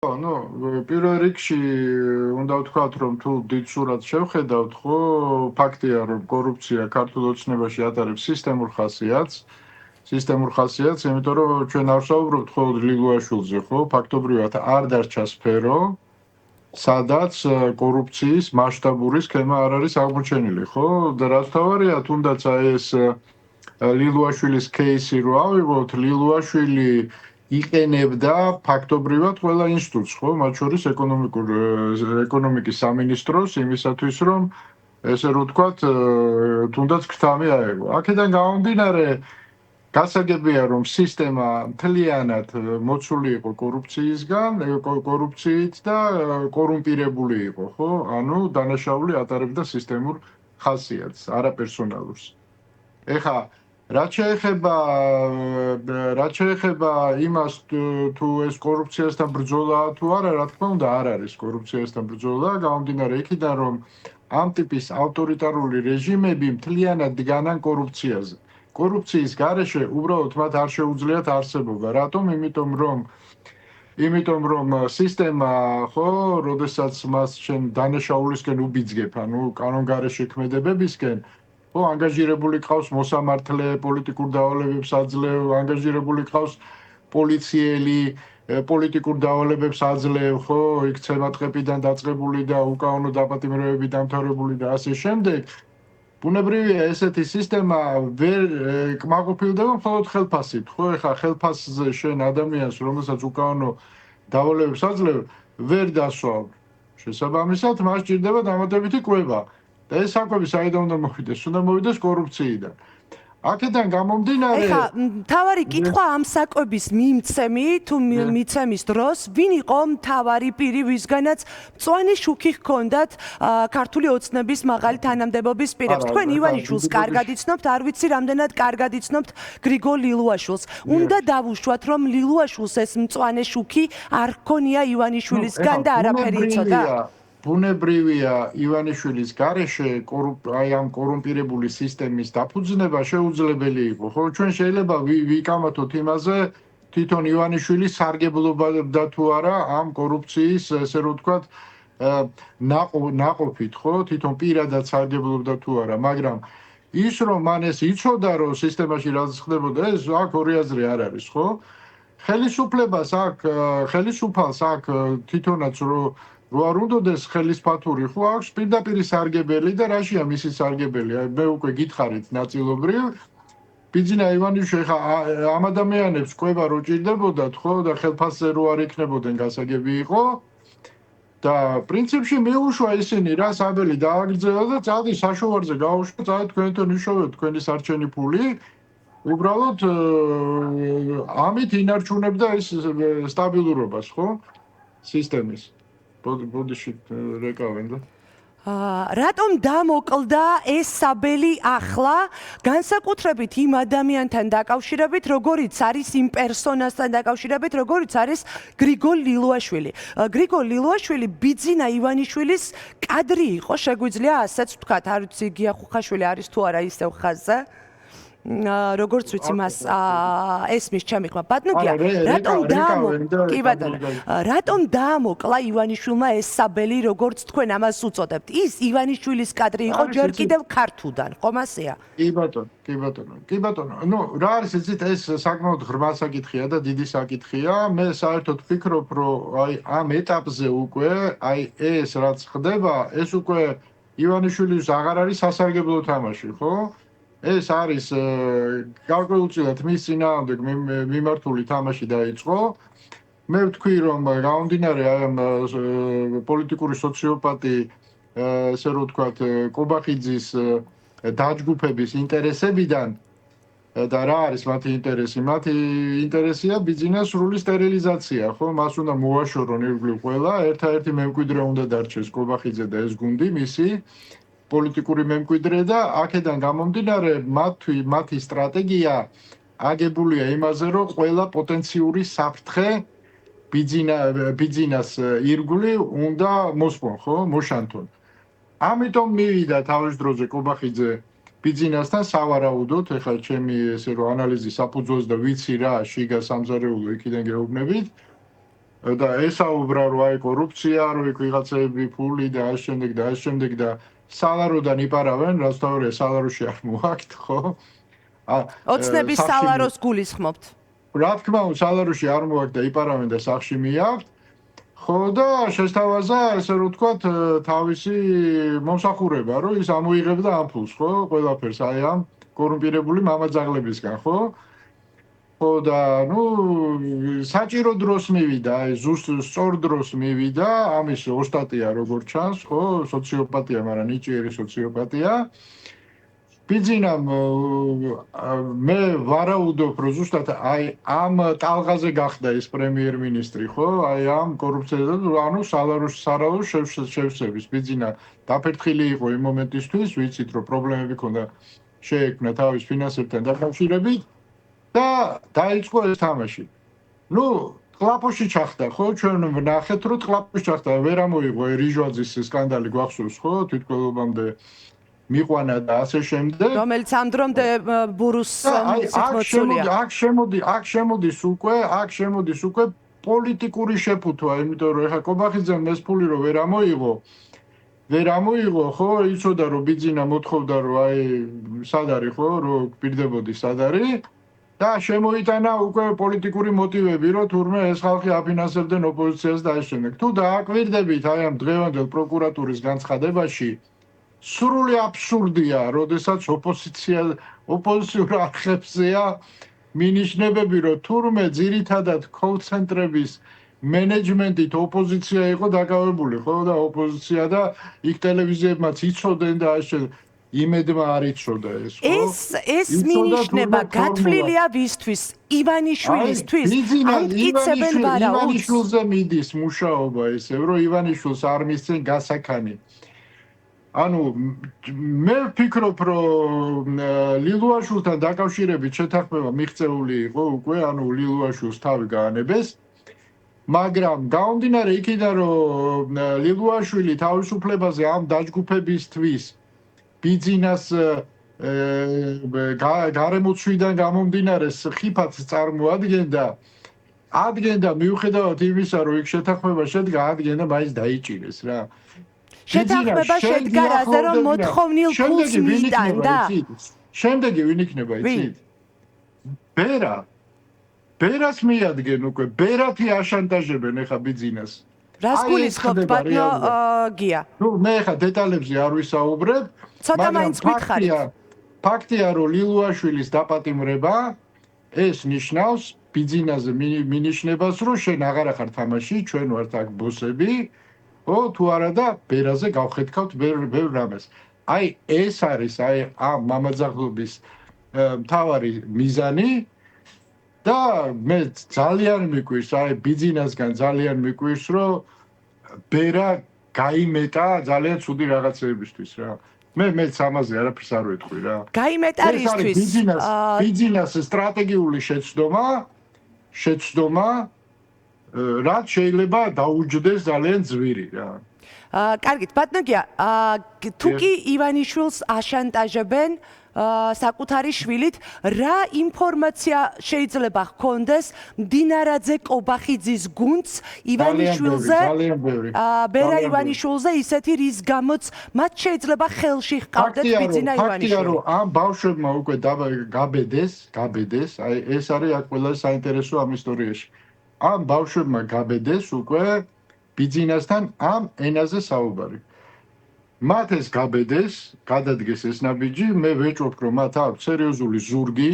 ნუ პირველ რიგში უნდა ვთქვათ, რომ თუ დიდ სურათს შევხედავთ, ხო, ფაქტია, რომ კორუფცია ქართულ ოცნებაში ატარებს სისტემურ ხასიათს. სისტემურ ხასიათს, იმიტომ რომ ჩვენ არ ვსაუბრობთ მხოლოდ ლილუაშვილზე, ხო? ფაქტობრივად არ დარჩა სფერო, სადაც კორუფციის მასშტაბური სქემა არ არის აღმოჩენილი, ხო? და რაც თავარია, თუნდაც აი ეს ლილუაშვილის кейსი რო ავიღოთ, ლილუაშვილი იყენებდა ფაქტობრივად ყველა ინსტიტუტს, ხო, მათ შორის ეკონომიკის სამინისტროს იმისათვის, რომ ესე რომ ვთქვათ, თუნდაც ქთამი აეღო. აქედან გამომდინარე, გასაგებია, რომ სისტემა მთლიანად მოცული იყო კორუფციით და კორუმპირებული იყო, ხო? ანუ დანაშაული ატარებდა სისტემურ ხასიათს, არაპერსონალურს. ეხლა რაც შეეხება იმას თუ ეს კორუფციასთან ბრძოლაა თუ არა, რა თქმა უნდა არ არის კორუფციასთან ბრძოლა, გამომდინარე იქიდან, რომ ამ ტიპის ავტორიტარული რეჟიმები მთლიანად დგანან კორუფციაზე. კორუფციის გარეშე უბრალოდ მათ არ შეუძლიათ არსებობა. რატომ? იმიტომ რომ სისტემა, ხო, როდესაც მას შენ დანაშაულისკენ უბიძგებ, ანუ კანონგარეშე ქმედებებისკენ, ხო, ანგაჟირებული ყავს მოსამართლე, პოლიტიკურ დავალებებს აძლევ, ანგაჟირებული ყავს პოლიციელი, პოლიტიკურ დავალებებს აძლევ, ხო, იქ ცემატყეპიდან დაწყებული და უკანონო დაპატიმრებები დამთავრებული და ასე შემდეგ. ბუნებრივია ესეთი სისტემა ვერ კმაყოფილდება მხოლოდ ხელფასით, ხო, ეხლა ხელფასზე შენ ადამიანს, რომელსაც უკანონო დავალებებს აძლევ, ვერ დასვავ. შესაბამისად, მას სჭირდება დამატებითი კვება. და ეს საკვები საიდან უნდა მოვიდეს? უნდა მოვიდეს კორუფციიდან. აქედან გამომდინარე, ეხლა მთავარი კითხვა ამ საკვების მიმცემი თუ მიცემის დროს, ვინ იყო მთავარი პირი, ვისგანაც მწვანე შუქი ჰქონდათ ქართული ოცნების მაღალი თანამდებობის პირებს. თქვენ ივანიშვილს კარგად იცნობთ, არ ვიცი რამდენად კარგად იცნობთ გრიგოლ ლილუაშვილს. უნდა დავუშვათ, რომ ლილუაშვილს ეს მწვანე შუქი არ ჰქონია ივანიშვილისგან და არაფერი იცოდა. ბუნებრივია ივანიშვილის გარეშე აი ამ კორუმპირებული სისტემის დაფუძნება შეუძლებელი იყო, ხო? ჩვენ შეიძლება ვიკამათოთ იმაზე, თვითონ ივანიშვილი სარგებლობდა თუ არა ამ კორუფციის, ესე რომ ვთქვათ, ნაყოფით, ხო? თვითონ პირადად სარგებლობდა თუ არა, მაგრამ ის რომ მან ეს იცოდა, რომ სისტემაში რაც ხდებოდა, ეს აქ ორი აზრი არ არის, ხო? ხელისუფლებას აქ თვითონაც რო არ უნდოდეს ხელისფათური, ხო, აქვს პირდაპირ სარგებელი და რაშია მისი სარგებელი? მე უკვე გითხარით ნაწილობრივ. ბიძინა ივანიშვილი ხა ამ ადამიანებს კვება რო ჭირდებოდათ, ხო, და ხელფასზე რო არ იქნებოდნენ გასაგები იყო. და პრინციპში მეუშვა ისინი რა საბელი დააგრძელა და წადი საშოვარზე გაუშვა, წადი თქვენთან იშოვეთ თქვენი სარჩენი ფული. უბრალოდ ამით ინარჩუნებდა ის სტაბილურობას, ხო, სისტემის. ბოდიში რეკავენ და რატომ დამოკლდა ეს საბელი ახლა, განსაკუთრებით იმ ადამიანთან დაკავშირებით, როგორიც არის იმ პერსონასთან დაკავშირებით, როგორიც არის გრიგოლ ლილუაშვილი. გრიგოლ ლილუაშვილი ბიძინა ივანიშვილის კადრი იყო, შეგვიძლია ასეც ვთქვათ, არ ვიცი გია ხუხაშვილი არის თუ არა ისევ ხაზზე. როგორც ვიცი მას ესმის ჩემი ხმა ბატონია რატომ დაამოკლა ივანიშვილმა ეს საბელი როგორც თქვენ ამას უწოდებთ ის ივანიშვილის კადრი იყო ჯერ კიდევ ქართუდან ხომ ასეა კი ბატონო ნუ რა არის იცით ეს საკმაოდ ღრმა საკითხია და დიდი საკითხია მე საერთოდ ვფიქრობ რომ აი ამ ეტაპზე უკვე აი ეს რაც ხდება ეს უკვე ივანიშვილის აღარ არის სასარგებლო თამაში ხო ეს არის გარკვეულწილად მის წინააღმდეგ მიმართული თამაში დაიწყო. მე ვთქვი, რომ გამომდინარე ამ პოლიტიკური სოციოპატი, ესე რომ ვთქვათ, კობახიძის დაჯგუფების ინტერესებიდან და რა არის მათი ინტერესი? მათი ინტერესია ბიძინას სრული სტერილიზაცია, ხო? მას უნდა მოაშორონ ირგვლივ ყველა, ერთადერთი მემკვიდრე უნდა დარჩეს კობახიძე და ეს გუნდი მისი. პოლიტიკური მემკვიდრე და აქედან გამომდინარე მათი სტრატეგია აგებულია იმაზე, რომ ყველა პოტენციური საფრთხე ბიძინას ირგვლივ უნდა მოსპონ, ხო, მოშანთონ. ამიტომ მივიდა თავის დროზე კობახიძე ბიძინასთან სავარაუდოდ, ეხლა ჩემი ესე რომ ანალიზი საფუძველს და ვიცი რა შიგა სამზარეულო იქიდან გეუბნებით. და ესაუბრა რომ აი კორუფცია, რომ იქ ვიღაცები ფული და ამ შემდეგ და სალაროდან იპარავენ, რაც თავია სალაროში არ მოაქვთ, ხო? ოცნების სალაროს გულისხმობთ. რა თქმა უნდა, სალაროში არ მოაქვთ და იპარავენ და სახში მიაქვთ. ხო და შესთავაზა, ესე რომ ვთქვათ, თავისი მომსახურება, რომ ის ამოიღებდა ამ ფულს, ხო? ყველაფერს აი ამ კორუმპირებული მამაძაღლებისგან, ხო? ხო და ნუ საჭირო დროს მივიდა, აი ზუსტ სწორ დროს მივიდა, ამის ოსტატია როგორც ჩანს, ხო, სოციოპათია, მაგრამ ნიჭიერი სოციოპათია. ბიძინამ მე ვარაუდობ, რომ ზუსტად აი ამ ტალღაზე გახდა ეს პრემიერ-მინისტრი, ხო? აი ამ კორუფციაზე, ანუ სალაროს შევსების. ბიძინა დაფერთხილი იყო იმ მომენტისთვის, ვიცით, რომ პრობლემები ჰქონდა შეექმნა თავის ფინანსებთან დაკავშირებით. და დაიწყო ეს თამაში. ნუ ტყლაპოში ჩახდა, ხო? ჩვენ ვნახეთ, რომ ტყლაპოში ჩახდა, ვერ ამოიღო რიჟვაძის სკანდალი გვახსოვს, ხო? თვითმკვლელობამდე მიყვანა და ასე შემდეგ. რომელიც ამ დრომდე ბურუს სიტყვაცულია. აქ შემოდის უკვე პოლიტიკური შეფუთვა, იმიტომ რომ ეხა კობახიძემ ეს ფული რომ ვერ ამოიღო, ხო? იცოდა რომ ბიძინა მოთხოვდა რომ აი სად არის, ხო? რომ გვირდებოდი სად არის. და შემოიტანა უკვე პოლიტიკური მოტივები, რომ თურმე ეს ხალხი აფინანსებდნენ ოპოზიციას და ამ შემდეგ. თუ დააკვირდებით აი ამ დღევანდელ პროკურატურის განცხადებაში, სრული აბსურდია, როდესაც ოპოზიციურ არხებზეა მინიშნებები, რომ თურმე ძირითადად კოლ-ცენტრების მენეჯმენტით ოპოზიცია იყო დაკავებული, ხო და ოპოზიცია და იქ ტელევიზიებმაც იცოდნენ და ამ შემდეგ. იმედმა არ იცოდა ეს, ხო? ეს მინიშნება გათვლილია ვისთვის? ივანიშვილისთვის? ამტკიცებენ ვარაუდს? ივანიშვილზე მიდის მუშაობა ესევ, რომ ივანიშვილს არ მისცენ გასაქანი. ანუ მე ვფიქრობ, რომ ლილუაშვილთან დაკავშირებით შეთანხმება მიღწეული იყო უკვე, ანუ ლილუაშვილს თავი გაანებეს. მაგრამ გამომდინარე იქიდან, რომ ლილუაშვილი თავისუფლებაზე ამ დაჯგუფებისთვის ბიძინას გარემოცვიდან გამომდინარე ხიფათს წარმოადგენდა, მიუხედავად იმისა, რომ იქ შეთანხმება შედგა, ადგენდა მაინც დაიჭირეს რა. შეთანხმება შედგა რაზე, რომ მოთხოვნილ ფულს მიიტანდა? შემდეგი ვინ იქნება, იცით? ბერას მიადგენ უკვე, ბერათი აშანტაჟებენ ეხა ბიძინას. რას გულისხმობთ, ბატონო გია? ნუ მე ეხა დეტალებზე არ ვისაუბრებ. ცოტა მაინც გითხარით. ფაქტია, რომ ლილუაშვილის დაპატიმრება ეს ნიშნავს ბიძინაზე მინიშნებას, რომ შენ აღარ ახარ თამაში, ჩვენ ვართ აქ ბოსები, ხო, თუ არა და ბერაზე გავხეთქავთ ბევრ რამეს. აი ეს არის აი ამ მამაძაღლობის მთავარი მიზანი და მე ძალიან მიკვირს, აი ბიძინასგან ძალიან მიკვირს, რომ ბერა გაიმეტა ძალიან ცუდი რაღაცეებისთვის რა. მეც ამაზე არაფერს არ ვეთქვი რა. გაიმეტა რისთვის? ბიძინას სტრატეგიული შეცდომა, რაც შეიძლება დაუჯდეს ძალიან ძვირი რა. კარგით, ბატონო გია, თუ კი ივანიშვილს აშანტაჟებენ საკუთარი შვილით, რა ინფორმაცია შეიძლება ჰქონდეს მდინარაძე კობახიძის გუნდს ივანიშვილზე, ბერა ივანიშვილზე, ისეთი რის გამოც მათ შეიძლება ხელში ჰყავდეთ ბიძინა ივანიშვილი. ფაქტია, რომ ამ ბავშვებმა უკვე გაბედეს, აი ეს არის აქ ყველაზე საინტერესო ამ ისტორიაში. ამ ბავშვებმა გაბედეს უკვე ბიძინასთან ამ ენაზე საუბარი. მათ ეს გაბედეს, გადადგეს ეს ნაბიჯი, მე ვეჭვობ, რომ მათ აქვს სერიოზული ზურგი,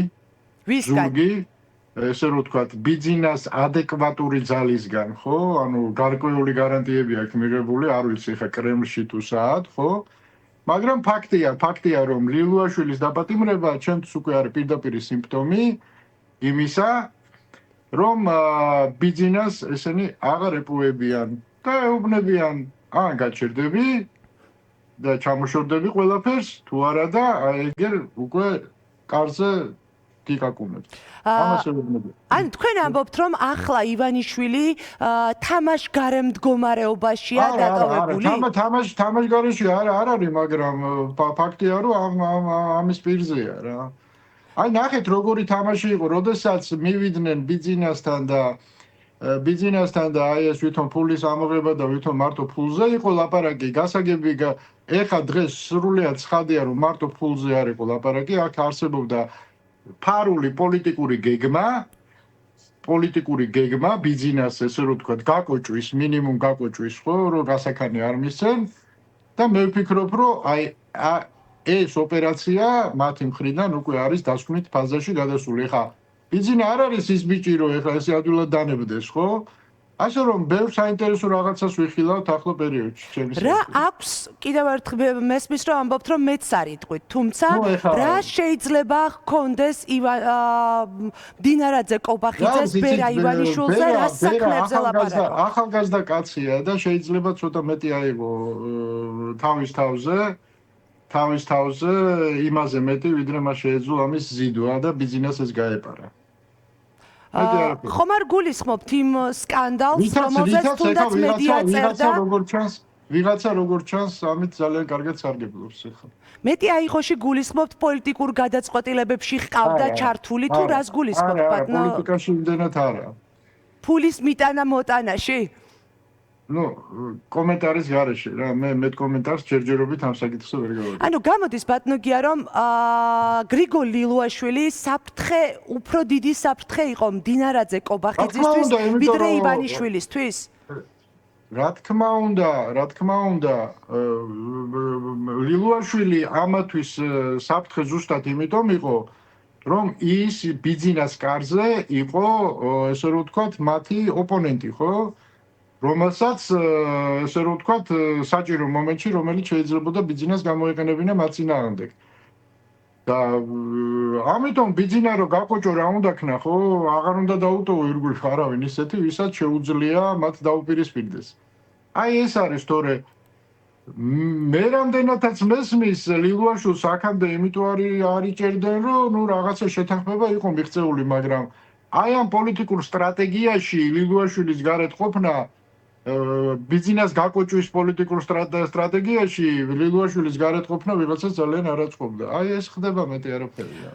ესე რომ ვთქვათ, ბიძინას ადეკვატური ძალისგან, ხო? ანუ გარკვეული გარანტიები აქვს მიღებული, არ ვიცი ხა კრემლში თუ საათ, ხო? მაგრამ ფაქტია, რომ ლილუაშვილის დაპატიმრება ჩემთვის უკვე არის პირდაპირი სიმპტომი იმისა, რომ ბიძინას ესენი აღარ ეპოვებიან და ეუბნებიან, ან გაჩერდები და ჩამოშორდები ყველაფერს, თუ არა და ეგერ უკვე კარზე გიკაკუნებთ. ამას ეუბნები. ან თქვენ ამბობთ, რომ ახლა ივანიშვილი თამაშგარე მდგომარეობაშია დატოვებული? თამაშგარეში არ არის, მაგრამ ფაქტია, რომ ამის პირზეა რა. აი ნახეთ, როგორი თამაში იყო, როდესაც მივიდნენ ბიძინასთან და ბიზნესთან და აი ეს ვითომ ფულის ამოღება და ვითომ მარტო ფულზე იყო ლაპარაკი, გასაგები ეხა დღეს სრულიად ცხადია რომ მარტო ფულზე არ იყო ლაპარაკი, აქ არსებობდა ფარული პოლიტიკური გეგმა ბიზნესს ესე რომ თქვა გაკოჭვის, მინიმუმ გაკოჭვის ხო, რომ გასაქანი არ მისცენ და მე ვფიქრობ რომ აი ეს ოპერაცია მათი მხრიდან უკვე არის დასკვნით ფაზაში გადასული. ეხა ბიზნესი არ არის ის ბიჭი რომ ეხლა ესე ადვილად დანებდეს, ხო? ასე რომ ბევრ საინტერესო რაღაცას ვიხილავთ ახლო პერიოდში ჩემს. რა აქვს კიდევ ერთხელ მესმის რომ ამბობთ რომ მეც არ იტყვით, თუმცა რა შეიძლება ჰქონდეს დინარაძე კობახიძეს ბერა ივანიშვილზე რა საქმეებზე ლაპარაკობ? ახალგაზრდა კაცია და შეიძლება ცოტა მეტი აიღო თავის თავზე იმაზე მეტი ვიდრე მას შეეძლო ამის ზიდვა და ბიზნესს გაეპარა. ხომ არ გულისხმობთ იმ სკანდალს, რომელზეც თუნდაც მედია წერდა? ვიღაცა როგორ ჩანს, ამით ძალიან კარგად სარგებლობს ახლა. მეტი აიხოში გულისხმობთ პოლიტიკურ გადაწყვეტილებებში ჰყავდა ჩართული თუ რას გულისხმობთ ბატონო? პოლიტიკაში იმდენად არა. ფულის მიტანა მოტანაში? ნუ კომენტარის გარეშე რა, მე მეტ კომენტარს ჯერჯერობით ამ საკითხზე ვერ გავაკეთებ. ანუ გამოდის ბატონო გია რომ გრიგოლ ლილუაშვილი საფრთხე, უფრო დიდი საფრთხე იყო დინარაძე კობახიძისთვის ვიდრე ივანიშვილისთვის? რა თქმა უნდა, ლილუაშვილი ამათვის საფრთხე ზუსტად იმიტომ იყო, რომ ის ბიზნეს კარზე იყო, ესე რომ ვთქვათ, მათი ოპონენტი, ხო? რომელსაც ესე რომ ვთქვათ, საჭირო მომენტში, რომელიც შეიძლებოდა ბიზნესს გამოეყენებინა მათ წინააღმდეგ. და ამიტომ ბიზნესა რო გაკოჭო რა უნდა ქნა, ხო? აღარ უნდა დაუტოვო ირგვლივ არავინ ისეთი, ვისაც შეუძლია მათ დაუპირისპირდეს. აი ეს არის, თორე მე რამდენადაც მესმის ლილუაშვილს აქამდე იმიტომ არ იჭერდნენ, რომ ნუ რაღაცა შეთანხმება იყო მიღწეული, მაგრამ აი ამ პოლიტიკურ სტრატეგიაში ლილუაშვილის გარეთ ყოფნა ბიზნეს გაკოჭვის პოლიტიკურ სტრატეგიაში ლილუაშვილის გარეთ ყოფნა ვიღაცას ძალიან არ აწყობდა. აი ეს ხდება მეტი არაფერია.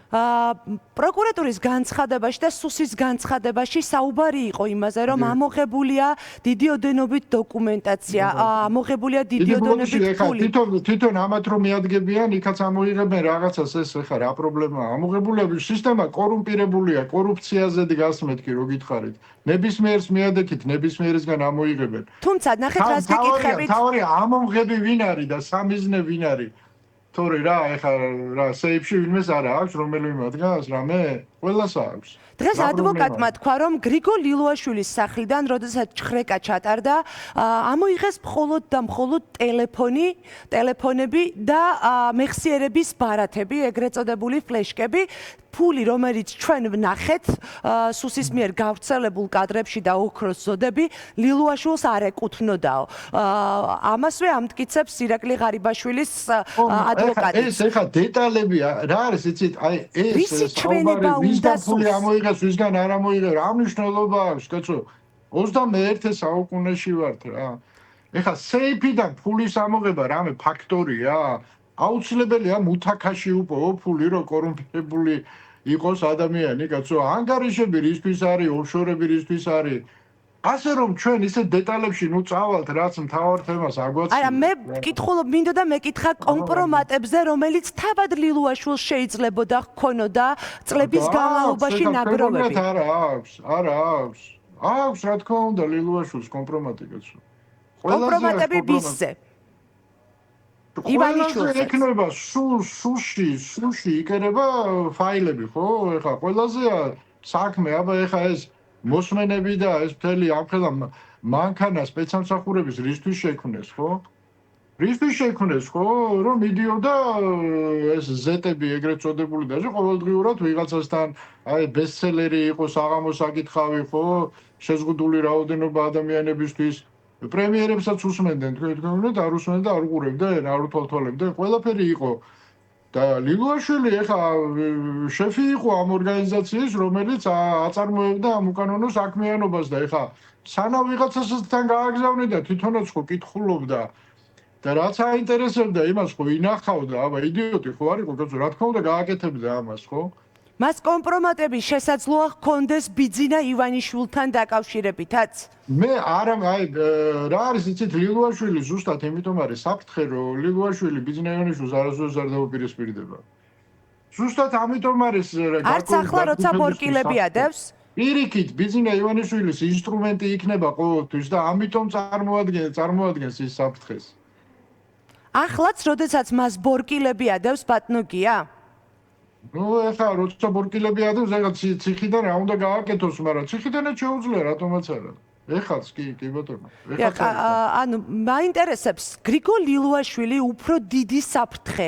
პროკურატურის განცხადებაში და სუსის განცხადებაში საუბარი იყო იმაზე, რომ ამოღებულია დიდი ოდენობით დოკუმენტაცია, ამოღებულია დიდი ოდენობით ფული. თვითონ ამათ რომ მიადგებიან, იქაც ამოიღებენ რაღაცას, ეს ხა რა პრობლემაა? ამოღებულია სისტემა კორუმპირებულია, კორუფციაზე დგას მეთქი რო გითხარით. ნებისმიერს მიადექით, ნებისმიერისგან ამოიღებენ. თუმცა ნახეთ რას გეკითხებით? თავი ამომღები ვინ არის და სამიზნე ვინ არის? თორე რა, ეხლა რა სეიფში ვინმეს არა აქვს რომელიმე მათგანს რამე? ყველას აქვს. დღეს ადვოკატმა თქვა, რომ გრიგოლ ლილუაშვილის სახლიდან, როდესაც ჩხრეკა ჩატარდა, ამოიღეს მხოლოდ და მხოლოდ ტელეფონები და მეხსიერების ბარათები, ეგრეთ წოდებული ფლეშკები. ფული, რომელიც ჩვენ ვნახეთ სუსის მიერ გავრცელებულ კადრებში და ოქროს ზოდები, ლილუაშვილს არ ეკუთვნოდაო. ამასვე ამტკიცებს ირაკლი ღარიბაშვილის ადვოკატი. ეს ეხა დეტალებია, რა არის იცით, აი ეს რისი ჩვენება უნდა ფული ამოიღეს, ვისგან არ ამოიღეს, რა მნიშვნელობა აქვს, კაცო? 21 საუკუნეში ვართ რა. ეხა სეიფიდან ფულის ამოღება რამე ფაქტორია? აუცილებელია მუთაქაში უპოვო ფული, რომ კორუმპირებული იყოს ადამიანი, კაცო, ანგარიშები რისთვის არის, ოფშორები რისთვის არის. ასე რომ ჩვენ ისე დეტალებში ნუ წავალთ, რაც მთავარ თემას აგვაცნობთ. არა, მე ვკითხულობ, მინდოდა მეკითხა კომპრომატებზე, რომელიც თავად ლილუაშვილს შეიძლებოდა ჰქონოდა წლების განმავლობაში ნაგროვები. არა აქვს. აქვს, რა თქმა უნდა, ლილუაშვილს კომპრომატი, კაცო. კომპრომატები ვისზე? ივანიშვილს ეკნება სუში იკერება ფაილები, ხო? ეხლა ყველაზეა საქმე, აბა ეხლა ეს მოსმენები და ეს მთელი ამხელა მანქანა სპეცსამსახურების რისთვის შექმნეს, ხო? რისთვის შექმნეს, ხო? რომ მიდიოდა ეს ზეტები ეგრეთ წოდებული და ყოველდღიურად ვიღაცასთან აი ბესტსელერი იყო საღამო საკითხავი, ხო? შეზღუდული რაოდენობა ადამიანებისთვის პრემიერებსაც უსმენდნენ, თქვენ არ უსმენდნენ და არ უყურებდნენ, არ უთვალთვალებდნენ, ყველაფერი იყო. და ლილუაშვილი ეხა შეფი იყო ამ ორგანიზაციის, რომელიც აწარმოებდა ამ უკანონო საქმიანობას და ეხა სანამ ვიღაცასთან გააგზავნე და თვითონაც ხო კითხულობდა და რაც აინტერესებდა იმას ხო ინახავდა, აბა იდიოტი ხო არისო, კაცო, რა თქმა უნდა გააკეთებდა ამას, ხო? მას კომპრომატების შესაძლოა ჰქონდეს ბიძინა ივანიშვილთან დაკავშირებითაც? მე არა აი რა არის იცით ლილუაშვილი ზუსტად იმიტომ არის საფრთხე რომ ლილუაშვილი ბიძინა ივანიშვილს არასდროს არ დაუპირისპირდება. ზუსტად ამიტომ არის არც ახლა როცა ბორკილები ადევს? პირიქით ბიძინა ივანიშვილის ინსტრუმენტი იქნება ყოველთვის და ამიტომ წარმოადგენს ის საფრთხეს. ახლაც როდესაც მას ბორკილები ადევს ბატონო გია? ნუ ეხლა როცა ბორკილები ადევს ეხლა ციხიდან რა უნდა გააკეთოს, მაგრამ ციხიდანაც შეუძლია რატომაც არა. ეხაც კი ბატონო. ანუ მაინტერესებს გრიგოლ ლილუაშვილი უფრო დიდი საფრთხე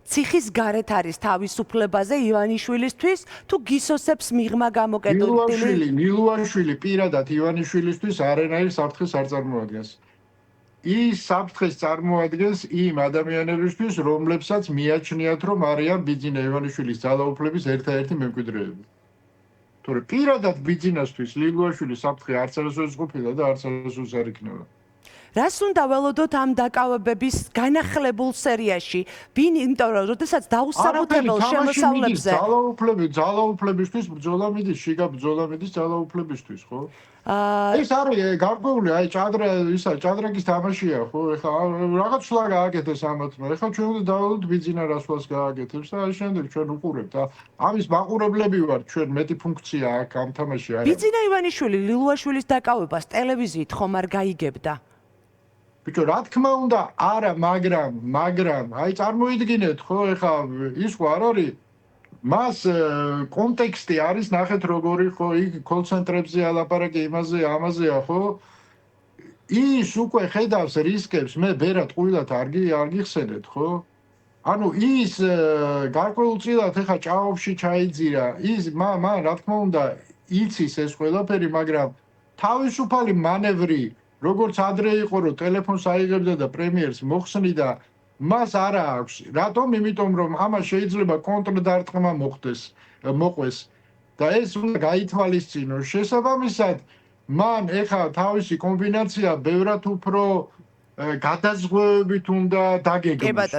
ციხის გარეთ არის თავისუფლებაზე ივანიშვილისთვის თუ გისოსებს მიღმა გამოკეტილი? ლილუაშვილი პირადად ივანიშვილისთვის არანაირ საფრთხეს არ წარმოადგენს. ის საფრთხეს წარმოადგენს იმ ადამიანებისთვის, რომლებსაც მიაჩნიათ, რომ არიან ბიძინა ივანიშვილის ძალაუფლების ერთადერთი მემკვიდრეები. თორე პირადად ბიძინასთვის ლილუაშვილის საფრთხე არც არასოდეს ყოფილა და არც არასოდეს არ იქნება. რას უნდა ველოდოთ ამ დაკავებების განახლებულ სერიაში? იმიტომ რომ როდესაც დაუსაბუთებელ შემოსავლებზე ძალაუფლებისთვის ბრძოლა მიდის, შიგა ბრძოლა მიდის ძალაუფლებისთვის, ხო? ეს არის გარკვეული, აი ჭადრაკის თამაშია, ხო? ეხლა რაღაც შლა გააკეთეს ამათმა. ეხლა ჩვენ უნდა დავალოთ ბიძინა რასვლას გააკეთებს და აი შემდეგ ჩვენ უყურებთ. ამის მაყურებლები ვართ, ჩვენ მეტი ფუნქცია აქვს ამ თამაში არა. ბიძინა ივანიშვილი ლილუაშვილის დაკავებას ტელევიზიით ხომ არ გაიგებდა? ბიჭო, რა თქმა უნდა, არა, მაგრამ აი წარმოიდგინეთ, ხო, ეხლა ის ხო არ არის მას კონტექსტი არის ნახეთ როგორი ხო იქ კოლ-ცენტრებზე ალაპარაკი ამაზეა ხო ის უკვე ხედავს რისკებს მე ბერად ყვილად არ გიხსენეთ ხო ანუ ის გარკვეულწილად ეხა ჭაობში ჩაიძირა ის მან რა თქმა უნდა იცის ეს ყველაფერი მაგრამ თავისუფალი მანევრი როგორც ადრე იყო რომ ტელეფონს აიღებდა და პრემიერს მოხსნიდა მას არა აქვს. რატომ? იმიტომ რომ ამას შეიძლება კონტრდარტყმა მოყვეს და ეს უნდა გაითვალისწინოს. შესაბამისად, მან ეხა თავისი კომბინაცია ბევრად უფრო გადაზღვევებით უნდა დაგეგმოს.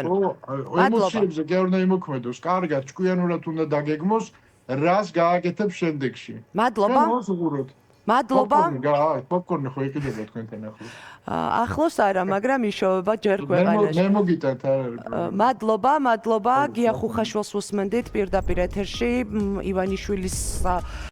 ემოციებზე კი არ უნდა იმოქმედოს. კარგად, ჭკვიანურად უნდა დაგეგმოს, რას გააკეთებს შემდეგში. მადლობა. მადლობა. პოპკორნი ხო იყიდება თქვენთან ახლოს. ახლოს არა, მაგრამ იშოვება ჯერ ქვეყანაში. მე მოგიტანთ არა. მადლობა. გია ხუხაშვილს უსმენდით პირდაპირ ეთერში ივანიშვილის